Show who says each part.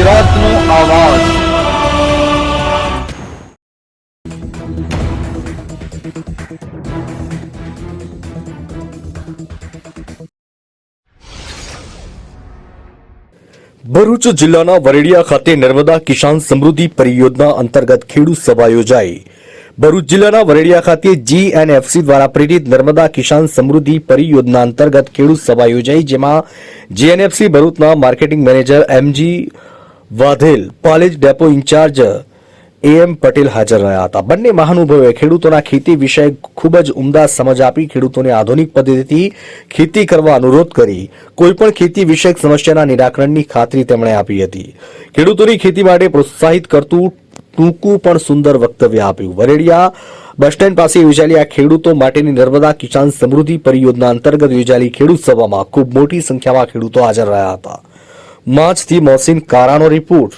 Speaker 1: ગુજરાતનો આવાજ। ભરૂચ જિલ્લાના વરેડિયા ખાતે નર્મદા કિસાન સમૃદ્ધિ પરિયોજના અંતર્ગત ખેડૂત સભા યોજાઈ। ભરૂચ જિલ્લાના વરેડિયા ખાતે જીએનએફસી દ્વારા પ્રેરિત નર્મદા કિસાન સમૃદ્ધિ પરિયોજના અંતર્ગત ખેડૂત સભા યોજાઈ, જેમાં જીએનએફસી ભરૂચના marketing manager MG Vadhel, Palej depot incharge M Patel હાજર રહ્યા હતા। બંને મહાનુભાવોએ ખેડૂતોના ખેતી વિષય ખૂબ જ ઉમદા સમજ આપી ખેડૂતોને આધુનિક પદ્ધતિથી ખેતી કરવા અનુરોધ કરી કોઈપણ ખેતી વિષયક સમસ્યાના નિરાકરણની ખાતરી તેમણે આપી હતી। ખેડૂતોની ખેતી માટે પ્રોત્સાહિત કરતું ટૂંકું પણ સુંદર વક્તવ્ય આપ્યું। વરેડિયા બસ સ્ટેન્ડ પાસે યોજાયેલી આ ખેડૂતો માટેની નર્મદા કિસાન સમૃદ્ધિ પરિયોજના અંતર્ગત યોજાયેલી ખેડૂત સભામાં ખૂબ મોટી સંખ્યામાં ખેડૂતો હાજર રહ્યા હતા। માંચથી મોહસિન કારાનો રિપોર્ટ।